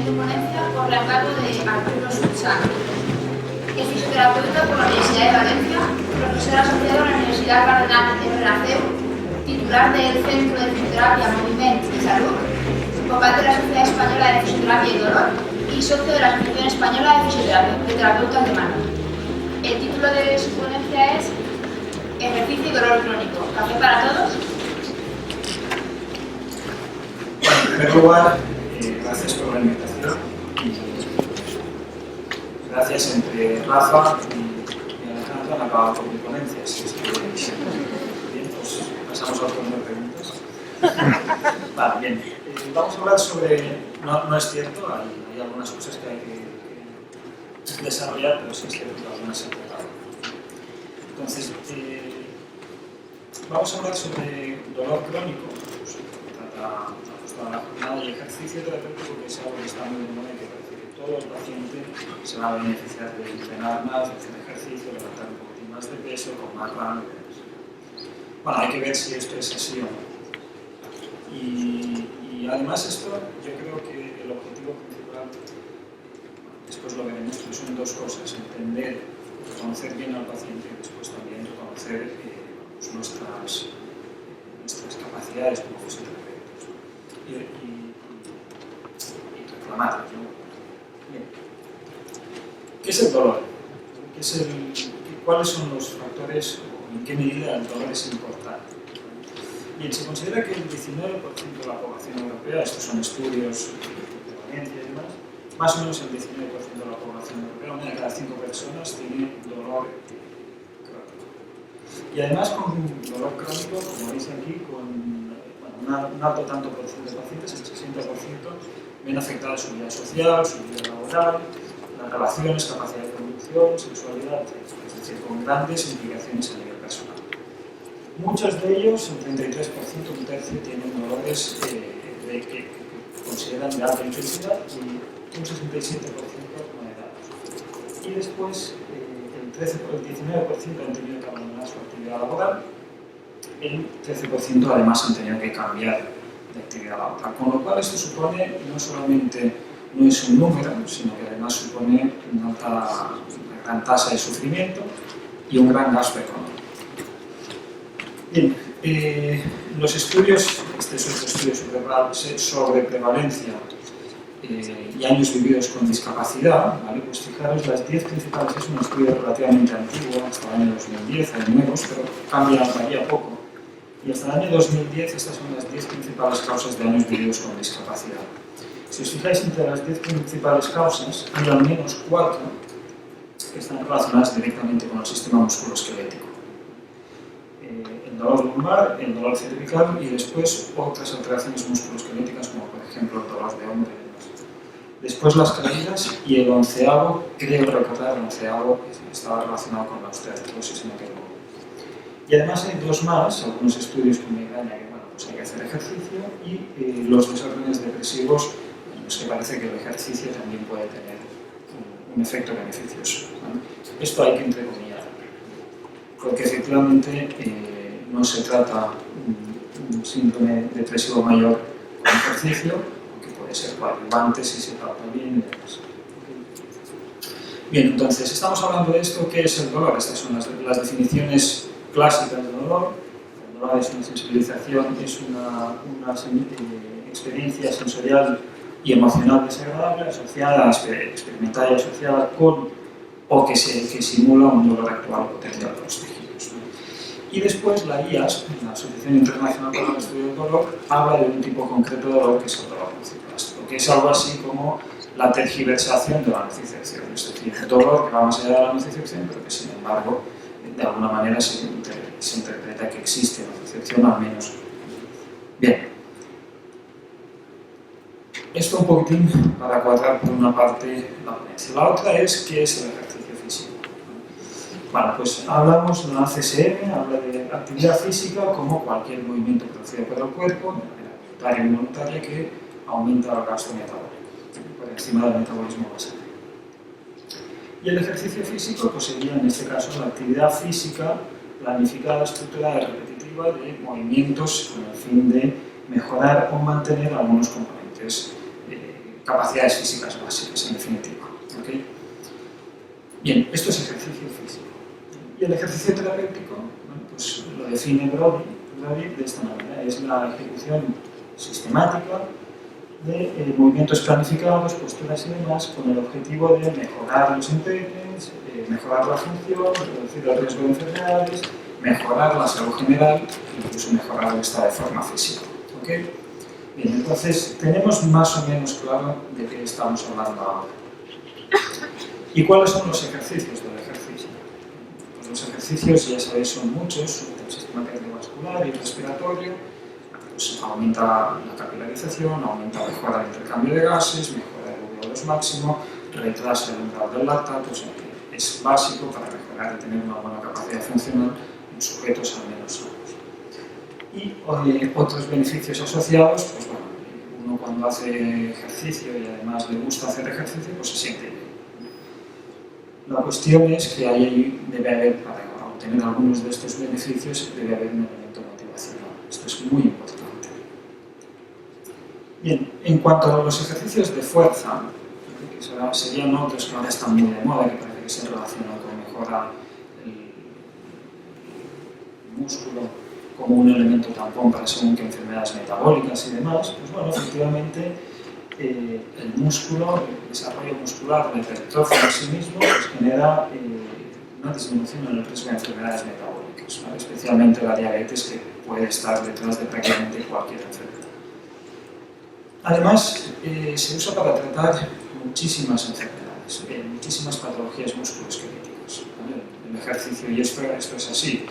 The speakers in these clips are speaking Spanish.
siguiente ponencia por encargo de Arturo Suchán. Es fisioterapeuta por la Universidad de Valencia, profesor asociado a la Universidad Cardenal Herrera, titular del Centro de Fisioterapia, Movimiento y Salud, vocal de la Sociedad Española de Fisioterapia y Dolor y socio de la Asociación Española de Terapeutas de Mano. El título de su ponencia es Ejercicio y dolor crónico. ¿Café para todos? Bueno, en primer lugar, gracias por la invitación. Gracias entre Rafa y Alejandro han acabado con mi ponencia. Así es que, bien, pues pasamos a otro de preguntas. Vale, bien. Vamos a hablar sobre... No es cierto, hay algunas cosas que hay que desarrollar, pero sí es cierto que algunas se han tratado. Entonces, vamos a hablar sobre dolor crónico. Pues, trata toda la jornada y ejercicio terapéutico, que es algo que está muy de moda y que parece que todo el paciente se va a beneficiar de entrenar más, de hacer ejercicio, levantar un poquitín más de peso, con más rango. Bueno, hay que ver si esto es así o no. Y además esto, yo creo que el objetivo principal, después lo veremos, que son dos cosas: entender, reconocer bien al paciente y después también reconocer pues nuestras capacidades como fisioterapeutas y reclamarlas, ¿no? Bien. ¿Qué es el dolor? ¿Cuáles son los factores o en qué medida el dolor es importante? Bien, se considera que el 19% de la población europea, estos son estudios de Valencia y demás, más o menos el 19% de la población europea, una de cada 5 personas tiene dolor crónico. Y además con dolor crónico, como veis aquí, con un alto tanto por ciento de pacientes, el 60%, ven afectada su vida social, su vida laboral, las relaciones, capacidad de conducción, sexualidad, es decir, con grandes implicaciones a nivel personal. Muchos de ellos, el 33%, un tercio, tienen dolores que consideran de alta intensidad y un 67% moderados. Y después, el 19% han tenido que abandonar su actividad laboral, el 13% además han tenido que cambiar de actividad a otra. Con lo cual esto supone no solamente no es un número, sino que además supone una gran tasa de sufrimiento y un gran gasto económico. Bien, los estudios, este es otro estudio sobre prevalencia y años vividos con discapacidad, ¿vale? Pues fijaros, las 10 principales, es un estudio relativamente antiguo, hasta el año 2010, hay nuevos, pero varía poco. Y hasta el año 2010 estas son las 10 principales causas de años vividos con discapacidad. Si os fijáis, entre las 10 principales causas, hay al menos 4 que están relacionadas directamente con el sistema musculoesquelético. El dolor lumbar, el dolor cervical y después otras alteraciones musculoesqueléticas como por ejemplo el dolor de hombro y demás. Después las caídas y el 11º, creo recordar, el 11º estaba relacionado con la osteoartrosis en aquel momento. Y además hay dos más, algunos estudios con migraña que pues hay que hacer ejercicio y los desórdenes depresivos en los que parece que el ejercicio también puede tener un efecto beneficioso, ¿vale? Esto hay que entrecomillar, porque efectivamente no se trata un síndrome depresivo mayor con ejercicio, aunque puede ser coadyuvante si se trata bien y demás. Bien, entonces, estamos hablando de esto. ¿Qué es el dolor? Estas son las definiciones clásicas del dolor. El dolor es una sensibilización, es una experiencia sensorial y emocional desagradable asociada, experimentada y asociada con o que simula un dolor actual o potencial de los tejidos, ¿no? Y después la IASP, la Asociación Internacional para el Estudio del Dolor, habla de un tipo concreto de dolor que es el dolor nociplástico, que es algo así como la tergiversación de la nocicepción, es decir, el dolor que va más allá de la nocicepción, pero que sin embargo de alguna manera se interpreta que existe nocicepción al menos. Bien. Esto un poquitín para cuadrar por una parte la ponencia. La otra es ¿qué es el ejercicio físico? Bueno, pues hablamos de la CCM, habla de actividad física como cualquier movimiento producido por el cuerpo, de manera voluntaria o involuntaria, que aumenta el gasto metabólico, por encima del metabolismo basal. Y el ejercicio físico pues sería en este caso la actividad física planificada, estructurada y repetitiva de movimientos con el fin de mejorar o mantener algunos componentes capacidades físicas básicas, en definitiva. ¿Okay? Bien, esto es ejercicio físico. Y el ejercicio terapéutico, bueno, pues lo define Brody de esta manera. Es la ejecución sistemática de movimientos planificados, posturas y demás, con el objetivo de mejorar los empeños, mejorar la función, reducir el riesgo de enfermedades, mejorar la salud general, incluso mejorar el estado de forma física. ¿Okay? Bien, entonces tenemos más o menos claro de qué estamos hablando ahora. ¿Y cuáles son los ejercicios del ejercicio? Pues los ejercicios, ya sabéis, son muchos, el sistema cardiovascular y respiratorio, pues aumenta la capilarización, mejora el intercambio de gases, mejora el VO2 máximo, retrasa el umbral del lactato, o sea que es básico para mejorar y tener una buena capacidad funcional en sujetos al menos sanos. Y otros beneficios asociados, pues bueno, uno cuando hace ejercicio y además le gusta hacer ejercicio, pues se siente bien. La cuestión es que ahí debe haber, para obtener algunos de estos beneficios, debe haber un elemento motivacional. Esto es muy importante. Bien, en cuanto a los ejercicios de fuerza, que serían otros que ahora están muy de moda, que parece que se relacionan con mejora el músculo como un elemento tampón para según qué enfermedades metabólicas y demás, pues bueno, efectivamente el músculo, el desarrollo muscular, la hipertrofia en sí mismo, pues genera una disminución en el riesgo de enfermedades metabólicas, ¿vale? Especialmente la diabetes, que puede estar detrás de prácticamente cualquier enfermedad. Además, se usa para tratar muchísimas enfermedades, muchísimas patologías musculoesqueléticas, ¿vale? El ejercicio, y esto es así,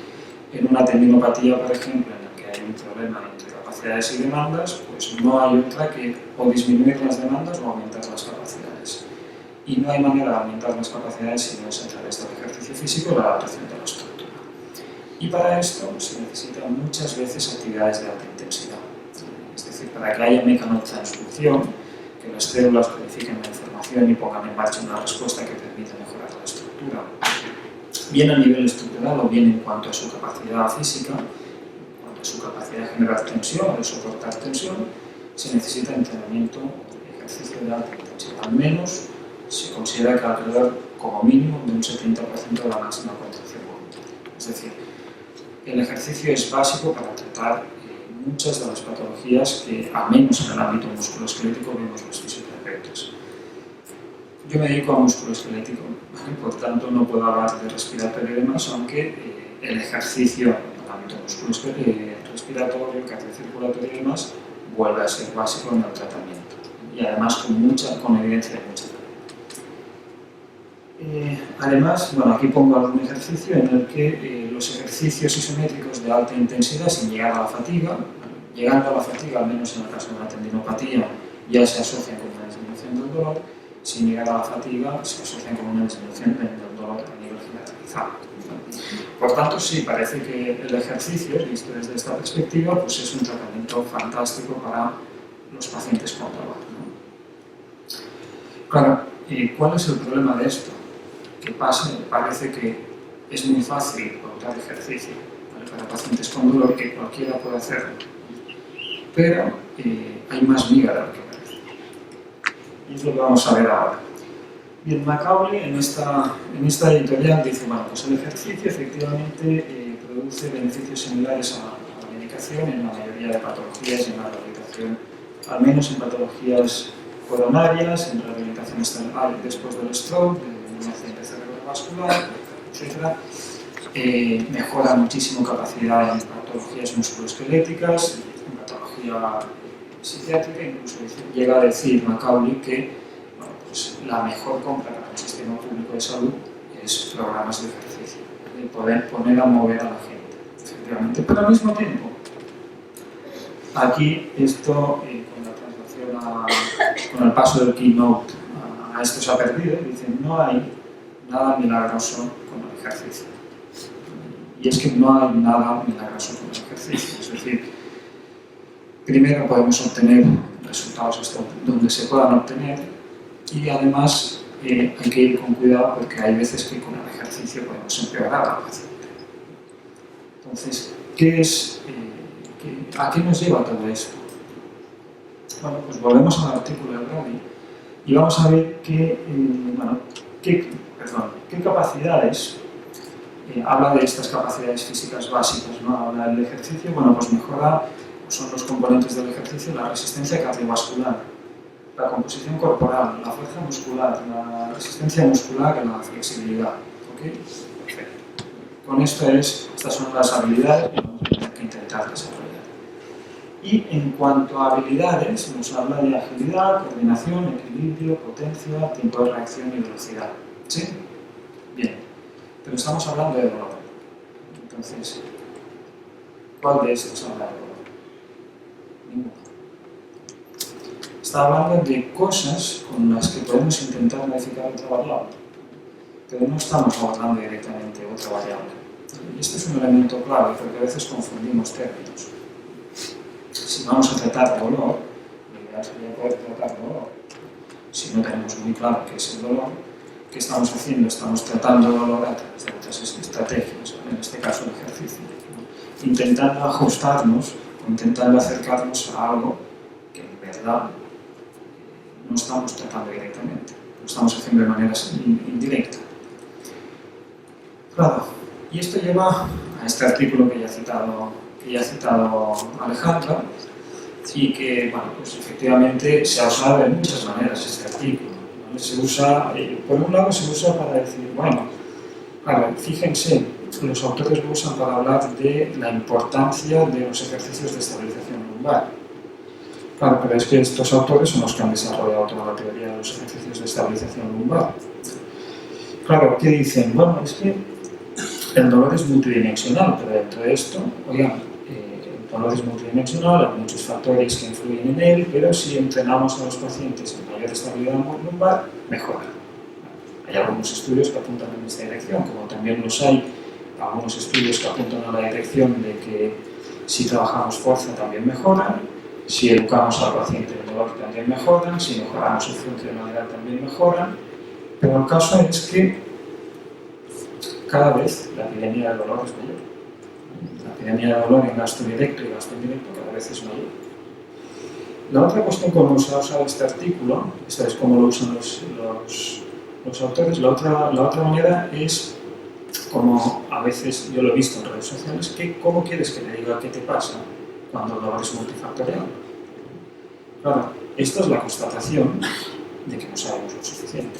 en una tendinopatía, por ejemplo, en la que hay un problema entre capacidades y demandas, pues no hay otra que o disminuir las demandas o aumentar las capacidades. Y no hay manera de aumentar las capacidades si no es a través del ejercicio físico y la adaptación de la estructura. Y para esto se necesitan muchas veces actividades de alta intensidad. Es decir, para que haya mecanotransducción, que las células codifiquen la información y pongan en marcha una respuesta que permita mejorar la estructura, bien a nivel estructural o bien en cuanto a su capacidad física, en cuanto a su capacidad de generar tensión o de soportar tensión, se necesita entrenamiento y ejercicio de alta intensidad. Al menos se considera que alrededor, como mínimo, de un 70% de la máxima contracción voluntaria. Es decir, el ejercicio es básico para tratar muchas de las patologías que, al menos en el ámbito musculoesquelético, vemos los fisioterapeutas. Yo me dedico a musculoesquelético, ¿vale? Por tanto no puedo hablar de respiratorio y demás, aunque el ejercicio en el ámbito respiratorio, cardiocirculatorio y demás vuelve a ser básico en el tratamiento, y además con evidencia de mucha calidad. Además, bueno, aquí pongo algún ejercicio en el que los ejercicios isométricos de alta intensidad sin llegar a la fatiga, llegando a la fatiga, al menos en el caso de la tendinopatía, ya se asocian con una disminución del dolor. Sin llegar a la fatiga, se asocian con una disminución del dolor a nivel generalizado. Por tanto, sí, parece que el ejercicio, visto desde esta perspectiva, pues es un tratamiento fantástico para los pacientes con dolor, ¿no? Claro, ¿cuál es el problema de esto? Que parece que es muy fácil pautar ejercicio, ¿vale? Para pacientes con dolor, que cualquiera puede hacerlo, pero hay más miga de lo que parece. Y es lo que vamos a ver ahora. Bien, Macaulay en esta editorial dice, bueno, pues el ejercicio efectivamente produce beneficios similares a la medicación en la mayoría de patologías y en la rehabilitación, al menos en patologías coronarias, en rehabilitación después del stroke, de un accidente cerebrovascular, etc. Mejora muchísimo capacidad en patologías musculoesqueléticas, en patología psiquiátrica, incluso llega a decir Macaulay que bueno, pues la mejor compra para el sistema público de salud es programas de ejercicio, poner a mover a la gente, efectivamente. Pero al mismo tiempo, aquí esto, con la translación con el paso del keynote a esto se ha perdido, dicen no hay nada milagroso con el ejercicio. Y es que no hay nada milagroso con el ejercicio, es decir, primero podemos obtener resultados hasta donde se puedan obtener y además hay que ir con cuidado porque hay veces que con el ejercicio podemos empeorar al paciente. Entonces, ¿a qué nos lleva todo esto? Bueno, pues volvemos al artículo de Brody y vamos a ver qué capacidades, habla de estas capacidades físicas básicas, ¿no? Habla del ejercicio, bueno, pues mejora, son los componentes del ejercicio, la resistencia cardiovascular, la composición corporal, la fuerza muscular, la resistencia muscular y la flexibilidad. ¿Okay? Perfecto. Con estas son las habilidades que vamos a tener que intentar desarrollar. Y en cuanto a habilidades, nos habla de agilidad, coordinación, equilibrio, potencia, tiempo de reacción y velocidad. ¿Sí? Bien. Pero estamos hablando de dolor. Entonces, ¿cuál de estos habla de dolor? Ninguno. Está hablando de cosas con las que podemos intentar modificar otra variable, pero no estamos abordando directamente otra variable. Y este es un elemento clave porque a veces confundimos términos. Si vamos a tratar de dolor, lo ideal sería poder tratar de dolor. Si no tenemos muy claro qué es el dolor, ¿qué estamos haciendo? Estamos tratando dolor a través de otras estrategias, en este caso el ejercicio, ¿no? Intentando ajustarnos o intentando acercarnos a algo que en verdad no estamos tratando directamente, lo estamos haciendo de manera indirecta. Claro, y esto lleva a este artículo que ya ha citado Alejandra, y que, bueno, pues efectivamente se ha usado de muchas maneras este artículo. ¿Vale? Se usa, por un lado se usa para decir, bueno, claro, fíjense, los autores lo usan para hablar de la importancia de los ejercicios de estabilización lumbar. Claro, pero es que estos autores son los que han desarrollado toda la teoría de los ejercicios de estabilización lumbar. Claro, ¿qué dicen? Bueno, es que el dolor es multidimensional, pero dentro de esto, oigan, el dolor es multidimensional, hay muchos factores que influyen en él, pero si entrenamos a los pacientes en mayor estabilidad lumbar, mejora. Hay algunos estudios que apuntan en esta dirección, como también los hay algunos estudios que apuntan a la dirección de que si trabajamos fuerza también mejora, si educamos al paciente el dolor también mejora, si mejoramos su funcionalidad también mejora, pero el caso es que cada vez la epidemia de dolor es mayor. La epidemia de dolor en gasto directo y gasto indirecto cada vez es mayor. La otra cuestión como se ha usado este artículo, esta es como lo usan los autores, la otra manera es, como a veces yo lo he visto en redes sociales, que ¿cómo quieres que te diga qué te pasa cuando el dolor es multifactorial? Claro, esta es la constatación de que no sabemos lo suficiente.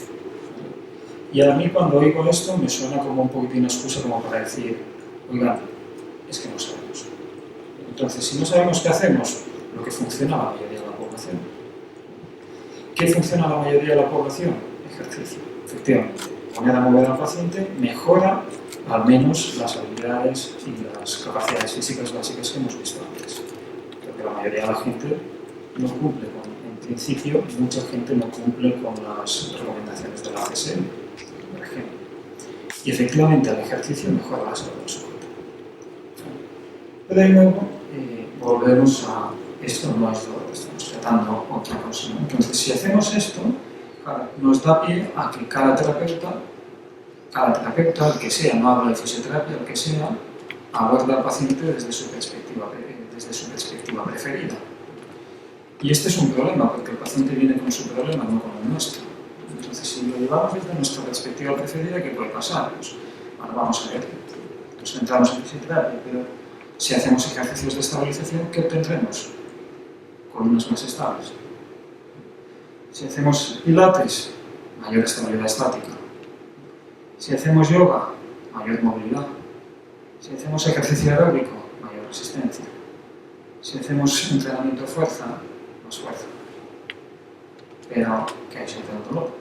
Y a mí cuando oigo esto me suena como un poquitín excusa como para decir, oigan, es que no sabemos. Entonces, si no sabemos qué hacemos, lo que funciona a la mayoría de la población. ¿Qué funciona a la mayoría de la población? Ejercicio. Efectivamente, poner a mover al paciente mejora al menos las habilidades y las capacidades físicas básicas que hemos visto antes. Porque la mayoría de la gente no cumple con, en principio, mucha gente no cumple con las recomendaciones de la ACSM, por ejemplo. Y efectivamente el ejercicio mejora la salud del sujeto. Pero de nuevo, volvemos a esto no es lo que estamos tratando otra cosa, ¿no? Entonces, si hacemos esto, nos da pie a que cada terapeuta, el que sea, no habla de fisioterapia, el que sea, aborda al paciente desde su perspectiva preferida. Y este es un problema, porque el paciente viene con su problema, no con el nuestro. Entonces, si lo llevamos desde nuestra perspectiva preferida, ¿qué puede pasar? Pues, bueno, vamos a ver, nos centramos en fisioterapia, pero si hacemos ejercicios de estabilización, ¿qué obtendremos? Columnas más estables. Si hacemos pilates, mayor estabilidad estática. Si hacemos yoga, mayor movilidad. Si hacemos ejercicio aeróbico, mayor resistencia. Si hacemos entrenamiento de fuerza, más fuerza. Pero, ¿qué hay siempre el dolor?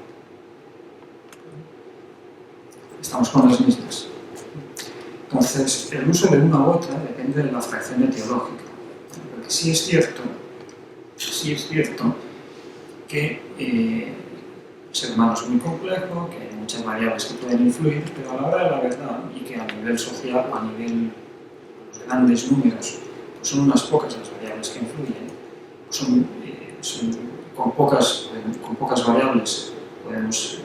Estamos con las mismas. Entonces, el uso de una u otra depende de la fracción etiológica. Porque sí es cierto que el ser humano es muy complejo, que hay muchas variables que pueden influir, pero a la hora de la verdad, y que a nivel social o a nivel de grandes números, pues son unas pocas las variables que influyen, con pocas variables podemos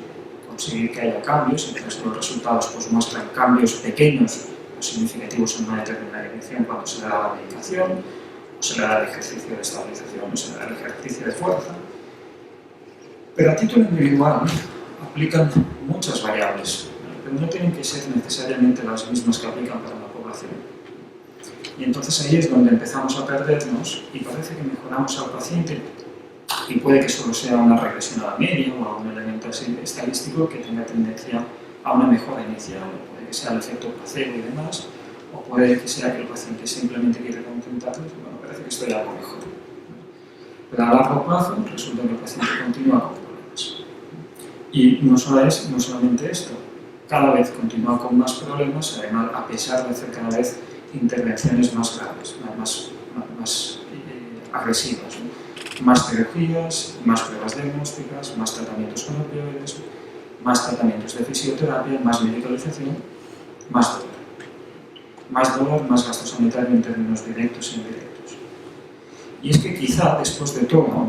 conseguir que haya cambios, entonces los resultados pues, muestran cambios pequeños o significativos en una determinada dirección cuando se le da la medicación, o se le da el ejercicio de estabilización, o se le da el ejercicio de fuerza. Pero a título individual aplican muchas variables, pero no tienen que ser necesariamente las mismas que aplican para la población. Y entonces ahí es donde empezamos a perdernos y parece que mejoramos al paciente y puede que solo sea una regresión a la media o algún elemento estadístico que tenga tendencia a una mejora inicial, o puede que sea el efecto placebo y demás, o puede que sea que el paciente simplemente quiere contentarlo y bueno, parece que estoy algo mejor. Pero a largo plazo resulta que el paciente continúa con problemas. Y no solamente esto, cada vez continúa con más problemas, además a pesar de hacer cada vez intervenciones más graves, más agresivas, ¿no? Más cirugías, más pruebas diagnósticas, más tratamientos con opioides, más tratamientos de fisioterapia, más medicalización, más dolor. Más dolor, más gasto sanitario en términos directos e indirectos. Y es que quizá, después de todo,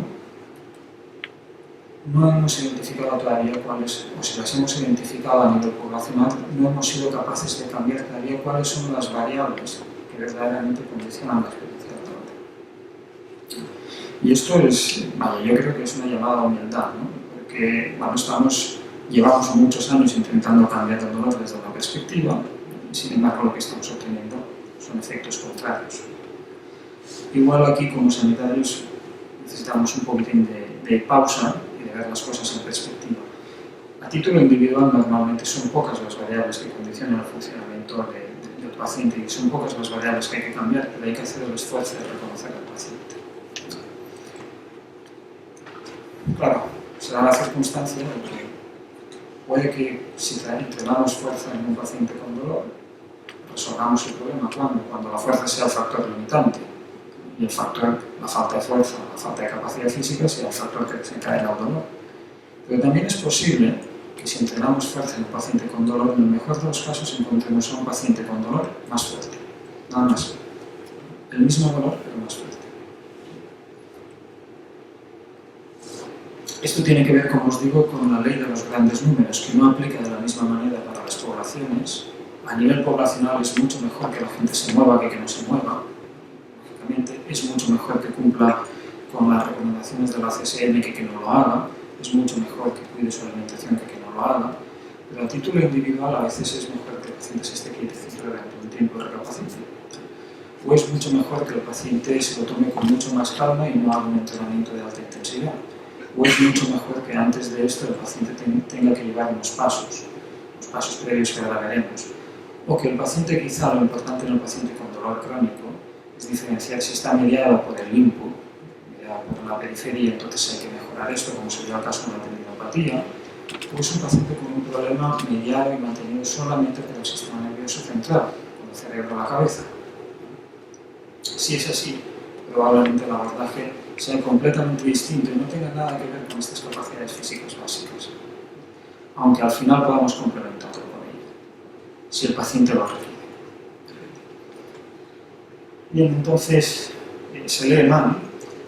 no hemos identificado todavía cuáles, o si las hemos identificado a nivel poblacional, no hemos sido capaces de cambiar todavía cuáles son las variables que verdaderamente condicionan la experiencia del dolor. Y esto es, vaya, yo creo que es una llamada a humildad, ¿no? Porque, bueno, llevamos muchos años intentando cambiar el dolor desde una perspectiva, y sin embargo lo que estamos obteniendo son efectos contrarios. Igual aquí como sanitarios necesitamos un poquitín de pausa y de ver las cosas en perspectiva. A título individual normalmente son pocas las variables que condicionan el funcionamiento del paciente y son pocas las variables que hay que cambiar, pero hay que hacer el esfuerzo de reconocer al paciente. Claro, será la circunstancia de que puede que si entrenamos fuerza en un paciente con dolor, resolvamos el problema. Cuando la fuerza sea el factor limitante y el factor, la falta de fuerza, la falta de capacidad física sea el factor que desencadena el dolor. Pero también es posible que si entrenamos fuerza en un paciente con dolor, en el mejor de los casos encontremos a un paciente con dolor más fuerte. Nada más. El mismo dolor, pero más fuerte. Esto tiene que ver, como os digo, con la ley de los grandes números, que no aplica de la misma manera para las poblaciones. A nivel poblacional es mucho mejor que la gente se mueva que no se mueva. Lógicamente, es mucho mejor que cumpla con las recomendaciones de la CSM que no lo haga. Es mucho mejor que cuide su alimentación que no lo haga. Pero a título individual, a veces es mejor que el paciente se esté quietecito durante un tiempo de recapacite. O es mucho mejor que el paciente se lo tome con mucho más calma y no haga un entrenamiento de alta intensidad. O es mucho mejor que antes de esto el paciente tenga que llevar unos pasos previos que ahora veremos. O que el paciente, quizá lo importante en el paciente con dolor crónico es diferenciar si está mediado por el input, mediado por la periferia, entonces hay que mejorar esto, como sería el caso de la tendinopatía, o es un paciente con un problema mediado y mantenido solamente por el sistema nervioso central, con el cerebro a la cabeza. Si es así, probablemente el abordaje sea completamente distinto y no tenga nada que ver con estas capacidades físicas básicas, aunque al final podamos complementarlo con ello, si el paciente lo requiere. Bien, entonces se lee mal.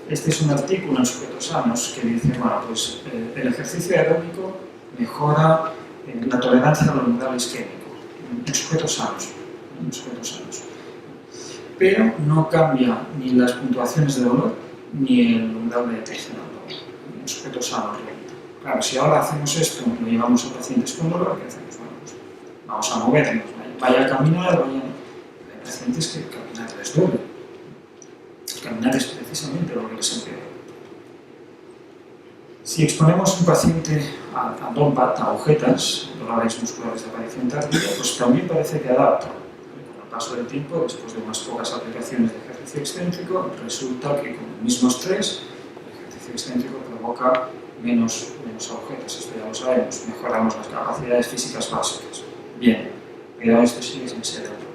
Este es un artículo en Sujetos Sanos que dice, bueno, pues el ejercicio aeróbico mejora la tolerancia al umbral isquémico en sujetos sanos. Pero no cambia ni las puntuaciones de dolor ni el umbral de detección del dolor en sujetos sanos. Claro, si ahora hacemos esto y lo llevamos a pacientes con dolor, ¿qué hacemos? Bueno, pues vamos a movernos, vaya a caminar, hay pacientes que caminar les duele. Caminar es precisamente lo que les empeora. Si exponemos un paciente a DOMPAT, a agujetas, dolores musculares de aparición tardía, pues también parece que adapta. Con el paso del tiempo, después de unas pocas aplicaciones de ejercicio excéntrico, resulta que con el mismo estrés, el ejercicio excéntrico provoca menos agujetas, esto ya lo sabemos, mejoramos las capacidades físicas básicas. Bien, pero esto sigue sin ser el problema.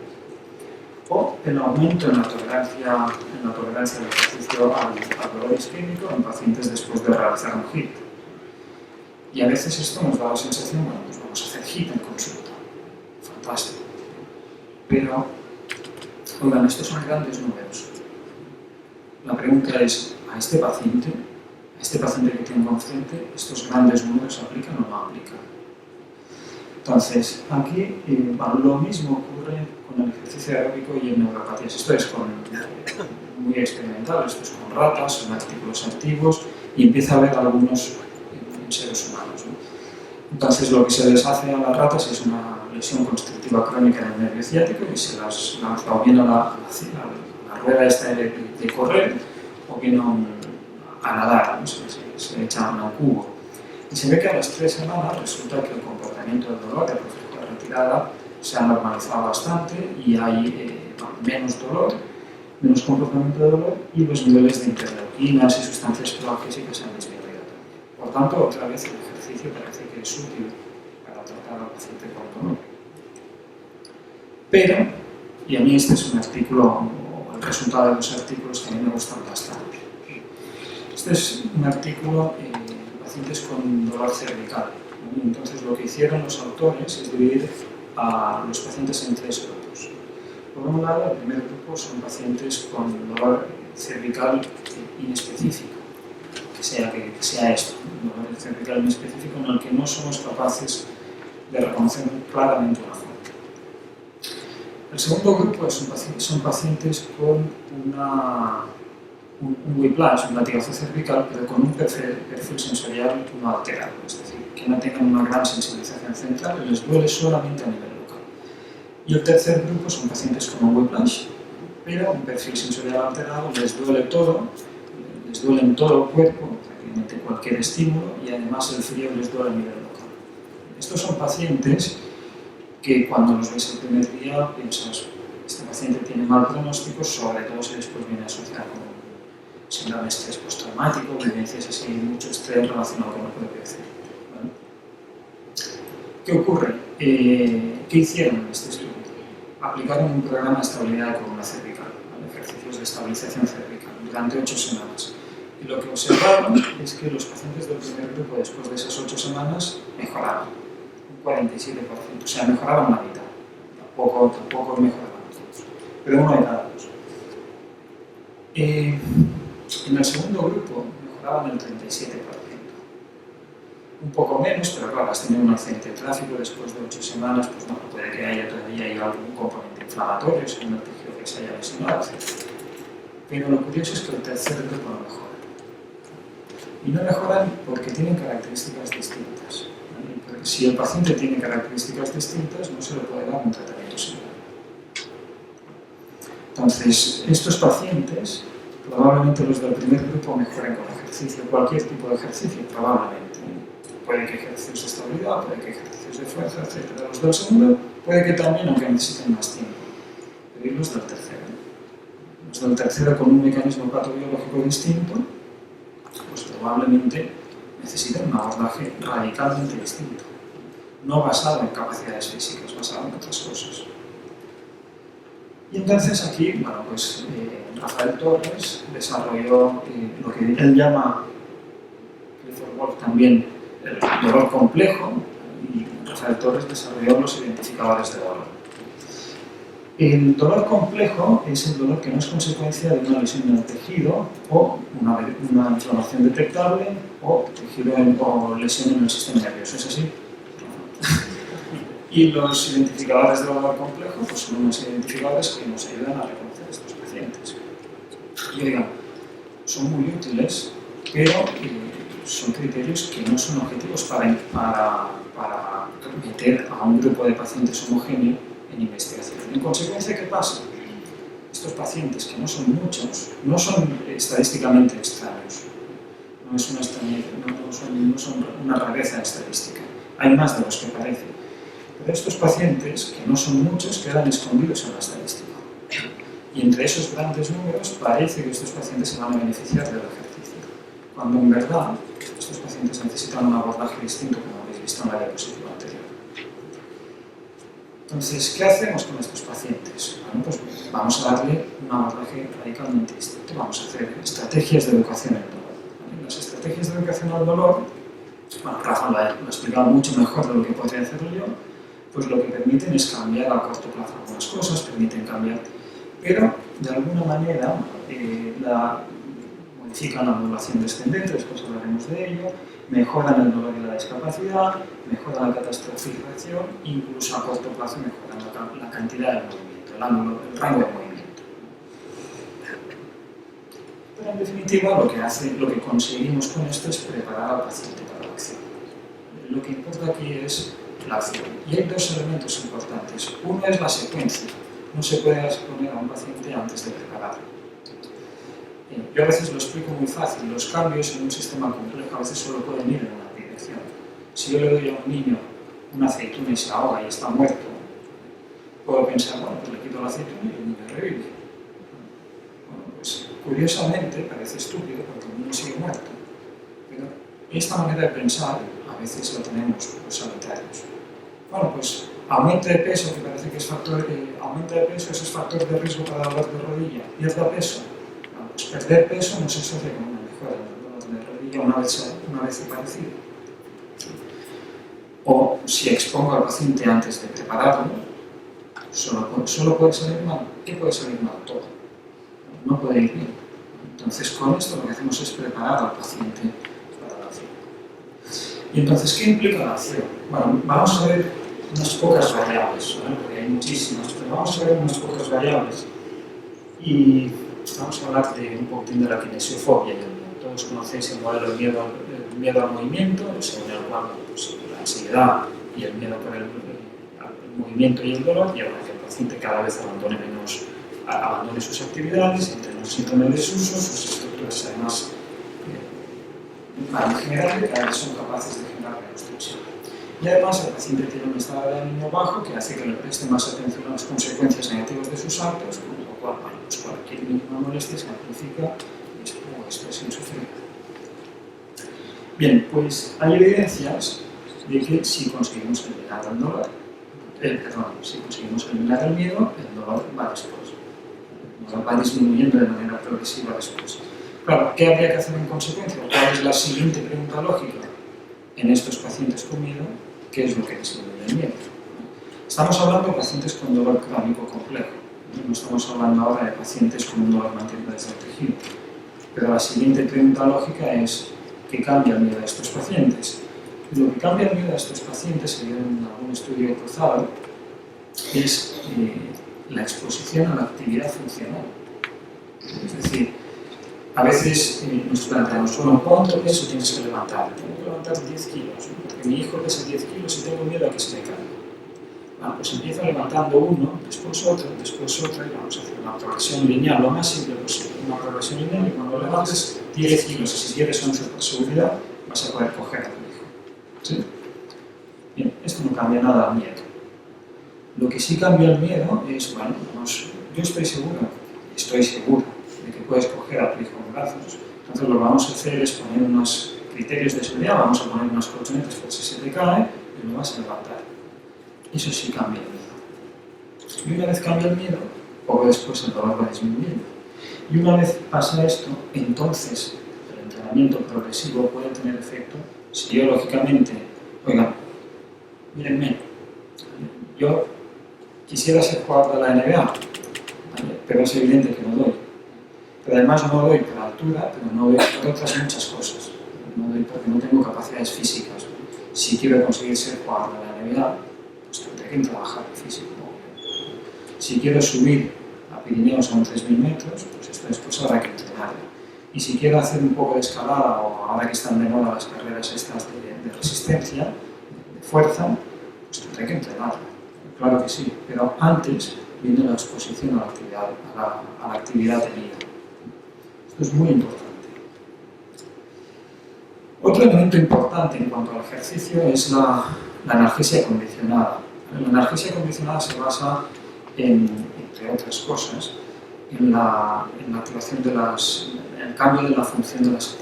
O el aumento en la tolerancia al ejercicio al dolor isquémico en pacientes después de realizar un HIIT. Y a veces esto nos da la sensación, bueno, pues vamos a hacer HIIT en consulta. Fantástico. Pero, oigan, estos son grandes números. La pregunta es, ¿a este paciente que tengo enfrente, estos grandes números aplican o no aplican? Entonces, aquí lo mismo ocurre con el ejercicio aeróbico y en neuropatías. Esto es muy experimental, esto es con ratas, son artículos activos y empieza a haber algunos seres humanos, ¿no? Entonces lo que se les hace a las ratas es una lesión constrictiva crónica en el nervio ciático y se las lanza o bien a la rueda esta de correr o bien a nadar, ¿no? Se echan a un cubo. Y se ve que a las 3 semanas resulta que el comportamiento del dolor, el reflejo de retirada, se ha normalizado bastante y hay menos dolor, menos comportamiento de dolor y los niveles de interleuquinas y sustancias proagésicas se han disminuido. Por tanto, otra vez el ejercicio parece que es útil para tratar al paciente con dolor. Pero, y a mí este es un artículo, o el resultado de los artículos que a mí me gustan bastante. Este es un artículo de pacientes con dolor cervical. Entonces lo que hicieron los autores es dividir a los pacientes en 3 grupos. Por un lado, el primer grupo son pacientes con dolor cervical inespecífico, que sea esto, un dolor cervical inespecífico en el que no somos capaces de reconocer claramente una fuente. El segundo grupo son pacientes con un whiplash, un latigazo cervical, pero con un perfil sensorial no alterado, es decir, que no tengan una gran sensibilización central y les duele solamente a nivel local. Y el tercer grupo son pacientes con un whiplash, pero un perfil sensorial alterado, les duele todo, les duele en todo el cuerpo, prácticamente cualquier estímulo, y además el frío les duele a nivel local. Estos son pacientes que cuando los ves el primer día piensas, este paciente tiene mal pronóstico, sobre todo si después viene asociado con síndrome de estrés postraumático, vivencias así, mucho estrés relacionado con el propio cerebro. ¿Vale? ¿Qué ocurre? ¿Qué hicieron en este estudio? Aplicaron un programa de estabilidad de columna cervical, ¿vale? Ejercicios de estabilización cervical, durante 8 semanas. Y lo que observaron es que los pacientes del primer grupo, después de esas 8 semanas, mejoraban un 47%, o sea, mejoraban la mitad. Tampoco mejoraban todos, pero uno de cada dos. En el segundo grupo mejoraban el 37%. Un poco menos, pero claro, has tenido un accidente de tráfico después de 8 semanas, pues bueno, puede que haya todavía algún componente inflamatorio, según el tejido que se haya lesionado, etc. Pero lo curioso es que el tercer grupo no mejora. Y no mejoran porque tienen características distintas. ¿Vale? Porque si el paciente tiene características distintas, no se le puede dar un tratamiento similar. Entonces, estos pacientes, probablemente los del primer grupo mejoren con ejercicio, cualquier tipo de ejercicio, probablemente. Puede que ejercicios de estabilidad, puede que ejercicios de fuerza, etc. Los del segundo, puede que también, aunque necesiten más tiempo. Pero ¿y los del tercero? Los del tercero, con un mecanismo patobiológico distinto, pues probablemente necesiten un abordaje radicalmente distinto. No basado en capacidades físicas, basado en otras cosas. Y entonces aquí, bueno, pues Rafael Torres desarrolló lo que él llama, Clifford Wolf también, el dolor complejo, y Rafael Torres desarrolló los identificadores de dolor. El dolor complejo es el dolor que no es consecuencia de una lesión en el tejido o una inflamación detectable o lesión en el sistema nervioso. ¿Es así? Y los identificadores de dolor complejo pues son unos identificadores que nos ayudan a reconocer a estos pacientes. Y oigan, son muy útiles, pero son criterios que no son objetivos para meter a un grupo de pacientes homogéneo en investigación. En consecuencia, ¿qué pasa? Estos pacientes, que no son muchos, no son estadísticamente extraños. No son una rareza estadística. Hay más de los que parecen. Pero estos pacientes, que no son muchos, quedan escondidos en la estadística. Y entre esos grandes números parece que estos pacientes se van a beneficiar del ejercicio, cuando en verdad estos pacientes necesitan un abordaje distinto, como habéis visto en la diapositiva anterior. Entonces, ¿qué hacemos con estos pacientes? Bueno, pues vamos a darle un abordaje radicalmente distinto. Vamos a hacer estrategias de educación al dolor. ¿Vale? Las estrategias de educación al dolor, bueno, Rafa lo ha explicado mucho mejor de lo que podría hacerlo yo, pues lo que permiten es cambiar a corto plazo algunas cosas, permiten cambiar, pero de alguna manera modifican la modulación descendente, después hablaremos de ello, mejoran el dolor y la discapacidad, mejoran la catastrofización, incluso a corto plazo mejoran la cantidad de movimiento, el rango de movimiento. Pero en definitiva lo que conseguimos con esto es preparar al paciente para la acción. Lo que importa aquí es la acción. Y hay dos elementos importantes. Uno es la secuencia. No se puede exponer a un paciente antes de prepararlo. Yo a veces lo explico muy fácil. Los cambios en un sistema complejo a veces solo pueden ir en una dirección. Si yo le doy a un niño una aceituna y se ahoga y está muerto, puedo pensar, bueno, pues le quito la aceituna y el niño revive. Bueno, pues curiosamente parece estúpido porque el niño sigue muerto. Pero esta manera de pensar a veces la tenemos los sanitarios. Bueno, pues aumento de peso, que parece que es aumento de peso, ese es factor de riesgo para dolor de rodilla. ¿Pierda peso? Bueno, pues perder peso no se asocia con una mejora del dolor de rodilla una vez parecido. O si expongo al paciente antes de prepararlo, solo puede salir mal. ¿Qué puede salir mal? Todo. No puede ir bien. Entonces, con esto lo que hacemos es preparar al paciente para la acción. Y entonces, ¿qué implica la acción? Bueno, vamos a ver unas pocas variables, ¿vale? Porque hay muchísimas, pero vamos a ver unas pocas variables. Y vamos a hablar un poquitín de la kinesiofobia. Todos conocéis el modelo del miedo al movimiento, según el cual pues, la ansiedad y el miedo por el movimiento y el dolor llevan a que el paciente cada vez abandone sus actividades, entre los síntomas de desuso, sus estructuras además en general cada vez son capaces de generar reconstrucción. Y además el paciente tiene un estado de ánimo bajo que hace que le preste más atención a las consecuencias negativas de sus actos, con lo cual pues, cualquier mínima molestia se amplifica y es como esto es insufrible. Bien, pues hay evidencias de que si conseguimos eliminar el dolor, si conseguimos eliminar el miedo, el dolor va después. El dolor va disminuyendo de manera progresiva después. Claro, ¿qué habría que hacer en consecuencia? ¿Cuál es la siguiente pregunta lógica? En estos pacientes con miedo, ¿qué es lo que disminuye el miedo? Estamos hablando de pacientes con dolor crónico complejo. No estamos hablando ahora de pacientes con un dolor mantenido desde el tejido. Pero la siguiente pregunta lógica es, ¿qué cambia el miedo a estos pacientes? Lo que cambia el miedo a estos pacientes, se vio en algún estudio cruzado, es la exposición a la actividad funcional. Es decir, a veces nos planteamos, bueno, ¿cuánto peso tienes que levantar? Tengo que levantar 10 kilos, porque mi hijo pesa 10 kilos y tengo miedo a que se me caiga. Bueno, pues empieza levantando uno, después otro, y vamos a hacer una progresión lineal, lo más simple posible, una progresión lineal, y cuando levantes 10 kilos, y si quieres 11 por seguridad, vas a poder coger a tu hijo. ¿Sí? Bien, esto no cambia nada al miedo. Lo que sí cambia el miedo es, bueno, yo estoy seguro de que puedes coger a tu hijo en brazos. Entonces lo que vamos a hacer es poner unos criterios de seguridad, vamos a poner unas colchonetas por si se te cae y lo vas a levantar. Eso sí cambia el miedo. Y una vez cambia el miedo, poco después el dolor va disminuyendo. Y una vez pasa esto, entonces el entrenamiento progresivo puede tener efecto si yo lógicamente, oigan, mírenme, yo quisiera ser jugador de la NBA, ¿vale? Pero es evidente que no doy. Pero además no doy por la altura, pero no doy por otras muchas cosas. No doy porque no tengo capacidades físicas. Si quiero conseguir ser jugador de la NBA, pues tendré que trabajar el físico. Si quiero subir a Pirineos a 3.000 metros, pues después habrá que entrenarlo. Y si quiero hacer un poco de escalada, o ahora que están de moda las carreras estas de resistencia, de fuerza, pues tendré que entrenarlo. Claro que sí, pero antes viene la exposición a la actividad tenida. Esto es muy importante. Otro elemento importante en cuanto al ejercicio es la analgesia condicionada. La analgesia condicionada se basa entre otras cosas, en la activación en el cambio de la función de las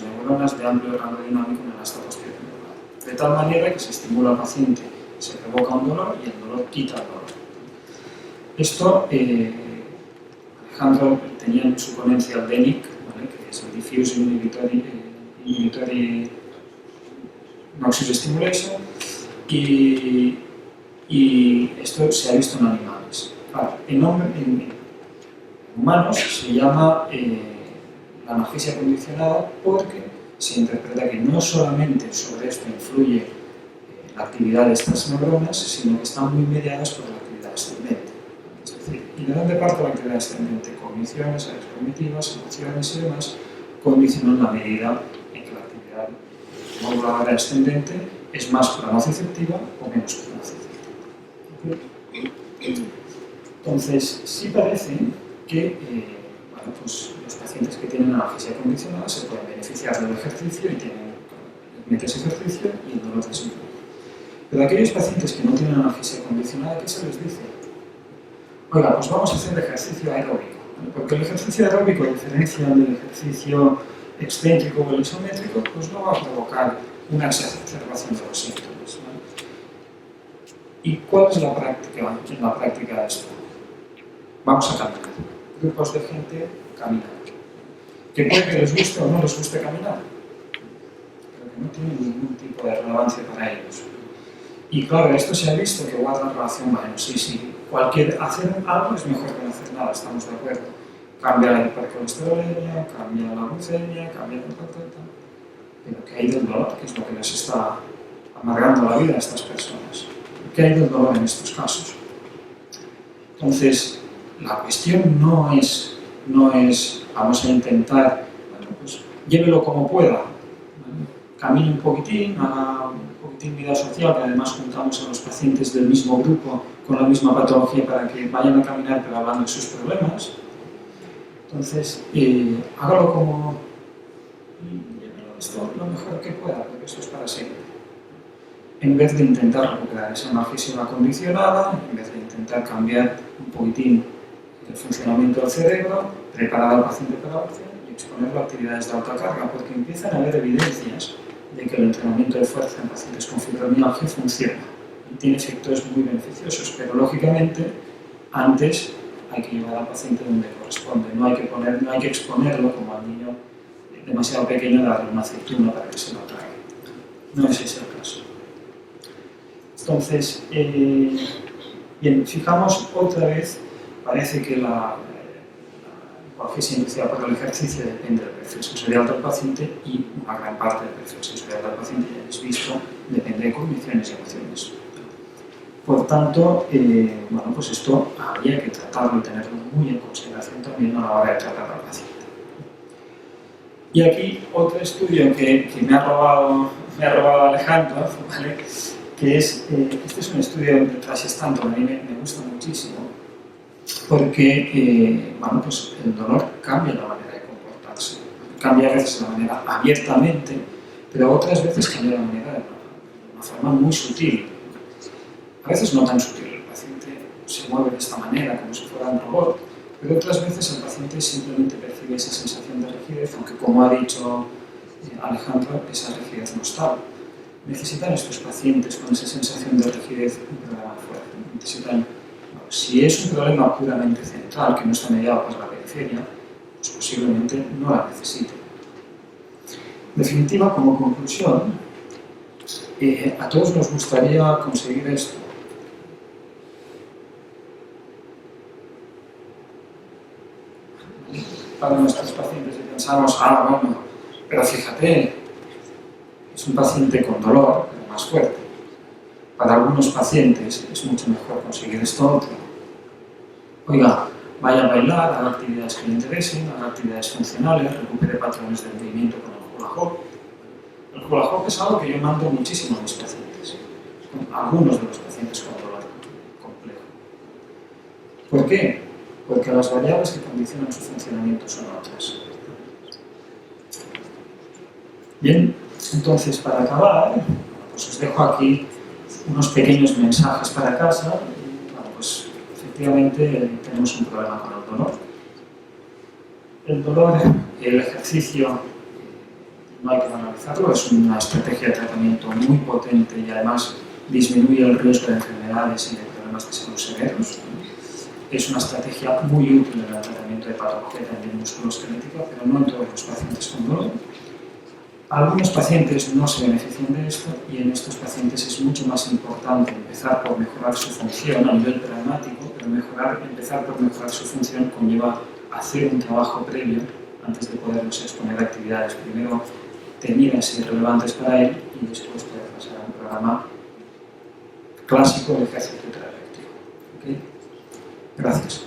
neuronas de amplio rango dinámico en el ástato neuronal. De tal manera que se estimula al paciente, se provoca un dolor y el dolor quita el dolor. Esto, Alejandro tenía en su ponencia el DENIC, ¿vale? Que es el Diffuse Inhibitory Noxious Stimulation, y esto se ha visto en animales. Claro, en humanos se llama la analgesia condicionada porque se interpreta que no solamente sobre esto influye la actividad de estas neuronas, sino que están muy mediadas por la actividad ascendente. Es decir, ¿Y de dónde parte la actividad ascendente? Cogniciones, áreas cognitivas, emociones y demás condicionan la medida en que la actividad moduladora ascendente es más pronociceptiva o menos pronociceptiva. ¿Okay? Entonces, sí parece que bueno, pues los pacientes que tienen analgesia condicionada se pueden beneficiar del ejercicio y tienen metes ejercicio y el dolor disminuye. Pero aquellos pacientes que no tienen analgesia condicionada, ¿qué se les dice? Oiga, pues vamos a hacer ejercicio aeróbico, ¿vale? Porque el ejercicio aeróbico, a diferencia del ejercicio excéntrico o el isométrico, pues no va a provocar una exacerbación de los síntomas, ¿vale? ¿Y cuál es la práctica en la práctica de esto? Vamos a caminar. Grupos de gente caminando. Que puede que les guste o no les guste caminar, pero que no tiene ningún tipo de relevancia para ellos. Y claro, esto se ha visto que guarda relación, bueno, sí, hacer algo es mejor que no hacer nada, estamos de acuerdo. Cambia la hipercolesterolemia, cambia la glucemia, cambia pero ¿qué hay del dolor? Que es lo que les está amargando la vida a estas personas. ¿Qué hay del dolor en estos casos? Entonces, la cuestión no es vamos a intentar, bueno, pues llévelo como pueda, ¿vale? Camine un poquitín, haga un poquitín vida social, que además juntamos a los pacientes del mismo grupo con la misma patología para que vayan a caminar pero hablando de sus problemas. Entonces, hágalo como esto lo mejor que pueda, porque esto es para siempre. En vez de intentar recuperar esa analgesia condicionada, en vez de intentar cambiar un poquitín el funcionamiento del cerebro, preparar al paciente para la opción y exponerlo a actividades de alta carga, porque empiezan a haber evidencias de que el entrenamiento de fuerza en pacientes con fibromialgia funciona y tiene efectos muy beneficiosos, pero lógicamente antes hay que llevar al paciente donde corresponde, no hay que exponerlo como al niño demasiado pequeño, darle una aceituna para que se lo trague. No es ese el caso. Entonces, bien, fijamos otra vez, parece que la analgesia inducida por el ejercicio depende del perfil sensorial del paciente y una gran parte del perfil sensorial del paciente, ya habéis visto, depende de cogniciones y emociones. Por tanto, bueno, pues esto habría que tratarlo y tenerlo muy en consideración también a la hora de tratar al paciente. Y aquí otro estudio que me ha robado Alejandro, ¿vale? Que es, este es un estudio de Trash Stanton, a mí me gusta muchísimo, porque bueno, pues el dolor cambia la manera de comportarse, cambia a veces la manera abiertamente, pero otras veces cambia la manera de una forma muy sutil. A veces no tan sutil, el paciente se mueve de esta manera, como si fuera un robot, pero otras veces el paciente simplemente percibe esa sensación de rigidez, aunque como ha dicho Alejandro, esa rigidez no está. Necesitan estos pacientes con esa sensación de rigidez un problema fuerte. Necesitan, si es un problema puramente central, que no está mediado por la periferia, pues posiblemente no la necesiten. En definitiva, como conclusión, a todos nos gustaría conseguir esto. Para nuestros pacientes y pensamos, bueno, pero fíjate, es un paciente con dolor, pero más fuerte. Para algunos pacientes es mucho mejor conseguir esto otro. Oiga, vaya a bailar, haga actividades que le interesen, haga actividades funcionales, recupere patrones de movimiento con el hula hoop. El hula hoop es algo que yo mando muchísimo a mis pacientes, algunos de los pacientes con dolor complejo. ¿Por qué? Porque las variables que condicionan su funcionamiento son otras. Bien, entonces para acabar, pues os dejo aquí unos pequeños mensajes para casa. Bueno, pues efectivamente tenemos un problema con el dolor. El dolor, el ejercicio, no hay que banalizarlo, es una estrategia de tratamiento muy potente y además disminuye el riesgo de enfermedades y de problemas de salud severos. Es una estrategia muy útil en el tratamiento de patología también musculoesquelética, pero no en todos los pacientes con dolor. Algunos pacientes no se benefician de esto y en estos pacientes es mucho más importante empezar por mejorar su función a nivel pragmático, pero empezar por mejorar su función conlleva hacer un trabajo previo antes de podernos exponer a actividades primero temidas y relevantes para él y después poder pasar a un programa clásico de ejercicio terapéutico. ¿Okay? Gracias.